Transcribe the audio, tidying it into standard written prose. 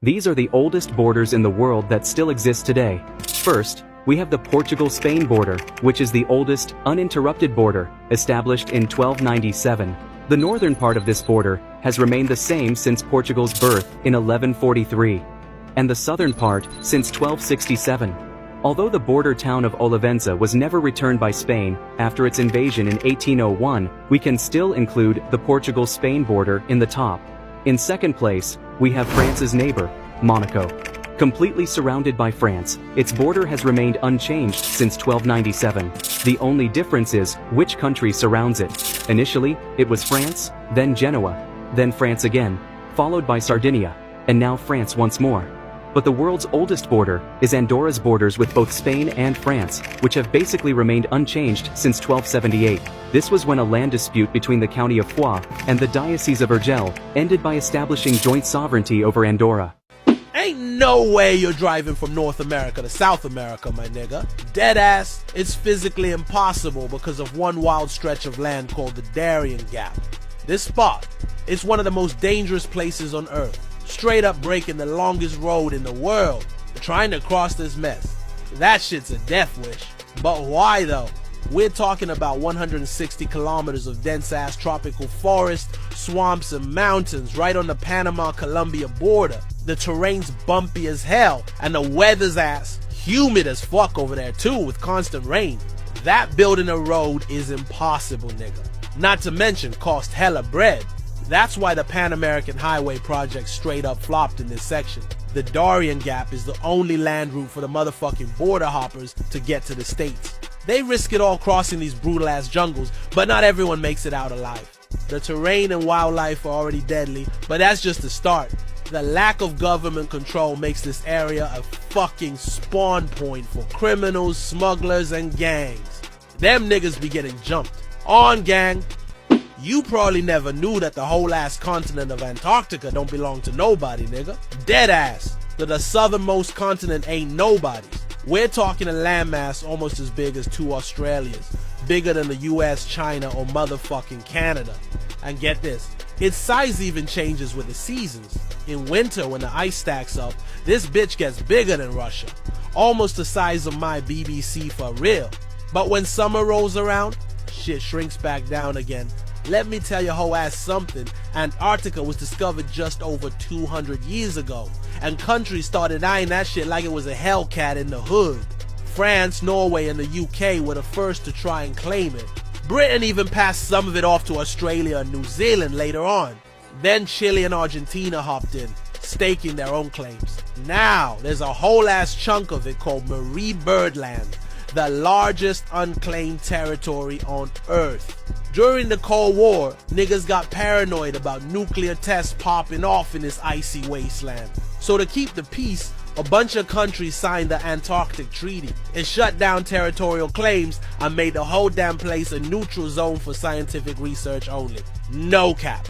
These are the oldest borders in the world that still exist today. First, we have the Portugal-Spain border, which is the oldest, uninterrupted border, established in 1297. The northern part of this border has remained the same since Portugal's birth in 1143, and the southern part since 1267. Although the border town of Olivenza was never returned by Spain after its invasion in 1801, we can still include the Portugal-Spain border in the top. In second place, we have France's neighbor, Monaco. Completely surrounded by France, its border has remained unchanged since 1297. The only difference is which country surrounds it. Initially, it was France, then Genoa, then France again, followed by Sardinia, and now France once more. But the world's oldest border is Andorra's borders with both Spain and France, which have basically remained unchanged since 1278. This was when a land dispute between the county of Foix and the Diocese of Urgell ended by establishing joint sovereignty over Andorra. Ain't no way you're driving from North America to South America, my nigga. Deadass, it's physically impossible because of one wild stretch of land called the Darien Gap. This spot, it's one of the most dangerous places on Earth. Straight up breaking the longest road in the world, trying to cross this mess. That shit's a death wish. But why though? We're talking about 160 kilometers of dense-ass tropical forest, swamps, and mountains right on the Panama-Colombia border. The terrain's bumpy as hell, and the weather's ass humid as fuck over there too, with constant rain. That building a road is impossible, nigga. Not to mention cost hella bread. That's why the Pan American Highway project straight up flopped in this section. The Darien Gap is the only land route for the motherfucking border hoppers to get to the States. They risk it all crossing these brutal ass jungles, but not everyone makes it out alive. The terrain and wildlife are already deadly, but that's just the start. The lack of government control makes this area a fucking spawn point for criminals, smugglers, and gangs. Them niggas be getting jumped. On, gang! You probably never knew that the whole ass continent of Antarctica don't belong to nobody, nigga. Dead ass. That the southernmost continent ain't nobody's. We're talking a landmass almost as big as 2 Australias. Bigger than the US, China, or motherfucking Canada. And get this, its size even changes with the seasons. In winter, when the ice stacks up, this bitch gets bigger than Russia. Almost the size of my BBC for real. But when summer rolls around, shit shrinks back down again. Let me tell your whole ass something. Antarctica was discovered just over 200 years ago, and countries started eyeing that shit like it was a Hellcat in the hood. France, Norway, and the UK were the first to try and claim it. Britain even passed some of it off to Australia and New Zealand later on. Then Chile and Argentina hopped in, staking their own claims. Now, there's a whole ass chunk of it called Marie Birdland, the largest unclaimed territory on Earth. During the Cold War, niggas got paranoid about nuclear tests popping off in this icy wasteland. So to keep the peace, a bunch of countries signed the Antarctic Treaty. It shut down territorial claims and made the whole damn place a neutral zone for scientific research only. No cap.